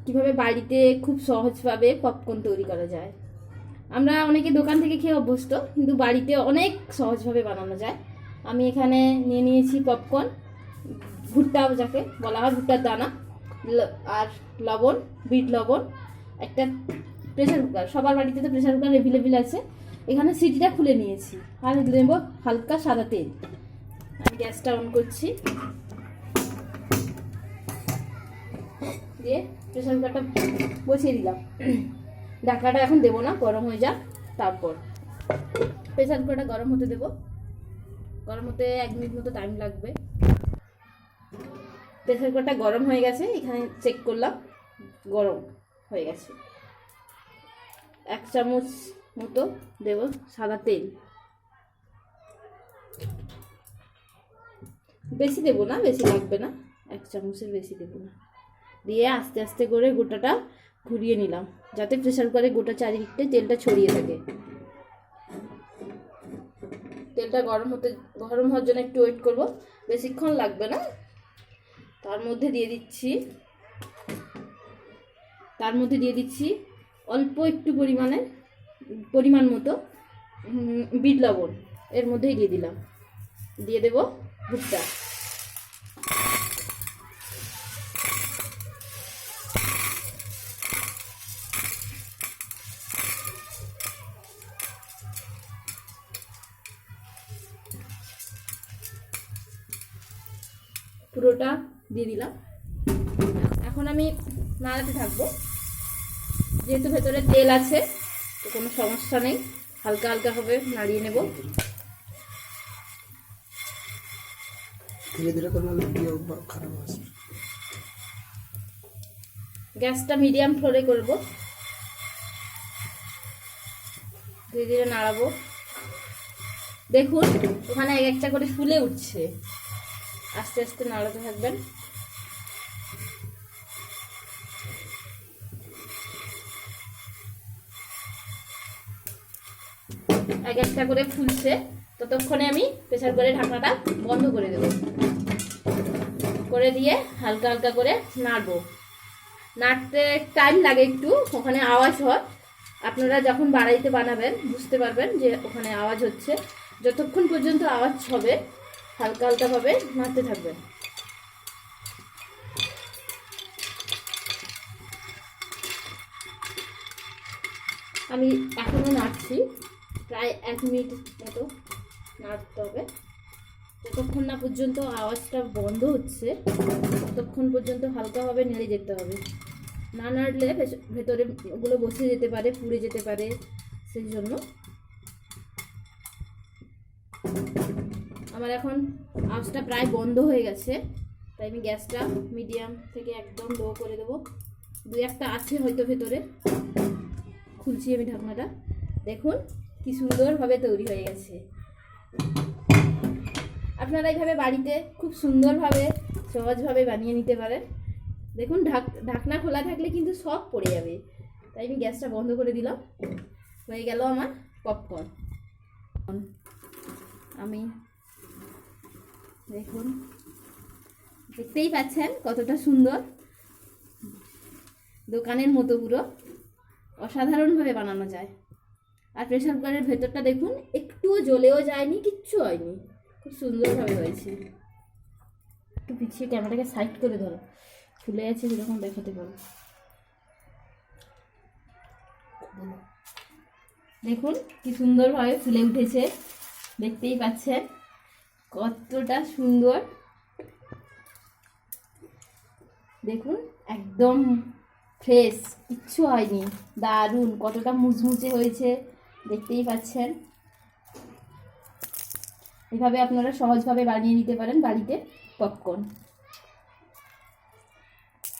কিভাবে বাড়িতে খুব সহজভাবে পপকর্ন তৈরি করা যায়। আমরা অনেকে দোকান থেকে খেয়ে অভ্যস্ত, কিন্তু বাড়িতে অনেক সহজভাবে বানানো যায়। আমি এখানে নিয়ে নিয়েছি পপকর্ন, ভুট্টা যাকে বলা হয়, ভুট্টার দানা, আর লবণ, বিট লবণ, একটা প্রেসার কুকার। সবার বাড়িতে তো প্রেসার কুকার অ্যাভেলেবেল আছে। এখানে সিটিটা খুলে নিয়েছি, আর দেবো হালকা সাদা তেল। আমি গ্যাসটা অন করছি, দিয়ে প্রেসার কুকারটা বসিয়ে দিলাম। ঢাকাটা এখন দেবো না, গরম হয়ে যাক তারপর। প্রেসার কুকারটা গরম হতে দেবো। গরম হতে 1 মিনিট মতো টাইম লাগবে। প্রেসার কুকারটা গরম হয়ে গেছে, এখানে চেক করলাম গরম হয়ে গেছে। 1 চামচ মতো দেব সাদা তেল, বেশি দেবো না, বেশি লাগবে না, 1 চামচের বেশি দেবো না। দিয়ে আস্তে আস্তে করে গোটাটা ঘুরিয়ে নিলাম, যাতে প্রেসার কুকারে গোটা চারিদিকটা তেলটা ছড়িয়ে থাকে। তেলটা গরম হওয়ার জন্য একটু ওয়েট করব, বেশিক্ষণ লাগবে না। তার মধ্যে দিয়ে দিচ্ছি অল্প একটু পরিমাণ মতো বিট লবণ, এর মধ্যেই দিয়ে দিলাম। দিয়ে দেব ভুট্টা। পুরোটা দিয়ে দিলাম। এখন আমি নাড়াতে থাকবো, যেহেতু ভেতরে তেল আছে তো কোনো সমস্যা নেই, হালকা হালকা ভাবে নাড়িয়ে নেব। ধীরে ধীরে খারাপ আসবে। গ্যাসটা মিডিয়াম ফ্লেমে করব, ধীরে ধীরে নাড়াবো। দেখুন ওখানে এক একটা করে ফুলে উঠছে, আস্তে আস্তে নাড়াতে থাকবেন। এক একটা করে ফুলছে, ততক্ষণে আমি প্রেসার কুকারের ঢাকনাটা বন্ধ করে দেব। করে দিয়ে হালকা হালকা করে নাড়বো। নাড়তে টাইম লাগে একটু, ওখানে আওয়াজ হয়। আপনারা যখন বাড়িতে বানাবেন বুঝতে পারবেন যে ওখানে আওয়াজ হচ্ছে। যতক্ষণ পর্যন্ত আওয়াজ হবে হালকা হালকাভাবে নাড়তে থাকবেন। আমি এখনও নাড়ছি, প্রায় 1 মিনিট মতো নাড়তে হবে। যতক্ষণ না পর্যন্ত আওয়াজটা বন্ধ হচ্ছে ততক্ষণ পর্যন্ত হালকাভাবে নেড়ে যেতে হবে। না নাড়লে ভেতরে ওগুলো বসে যেতে পারে, পুড়ে যেতে পারে, সেই জন্য। আমার এখন আওয়াজটা প্রায় বন্ধ হয়ে গেছে, তাই আমি গ্যাসটা মিডিয়াম থেকে একদম লো করে দেবো। 2-1টা আছে হয়তো ভেতরে। খুলছি আমি ঢাকনাটা, দেখুন কি সুন্দরভাবে তৈরি হয়ে গেছে। আপনারা এইভাবে বাড়িতে খুব সুন্দরভাবে সহজভাবে বানিয়ে নিতে পারেন। দেখুন ঢাকনা খোলা থাকলে কিন্তু সব পড়ে যাবে, তাই আমি গ্যাসটা বন্ধ করে দিলাম। হয়ে গেল আমার পপকর্ন। আমি দেখুন, দেখতেই পাচ্ছেন কতটা সুন্দর, দোকানের মতো পুরো অসাধারণভাবে বানানো যায়। আর প্রেসার কুকারের ভেতরটা দেখুন, একটুও জ্বলেও যায়নি, কিচ্ছু হয়নি, খুব সুন্দরভাবে হয়েছে। একটু পিছিয়ে ক্যামেরাটাকে সাইড করে ধরো, ফুলে আছে সেরকম দেখাতে পারো। দেখুন কি সুন্দরভাবে ফুলে উঠেছে, দেখতেই পাচ্ছেন কতটা সুন্দর। দেখুন একদম ফ্রেশ, কিচ্ছু হয়নি, দারুণ, কতটা মুচমুচে হয়েছে দেখতেই পাচ্ছেন। এভাবে আপনারা সহজভাবে বানিয়ে নিতে পারেন বাড়িতে পপকর্ন।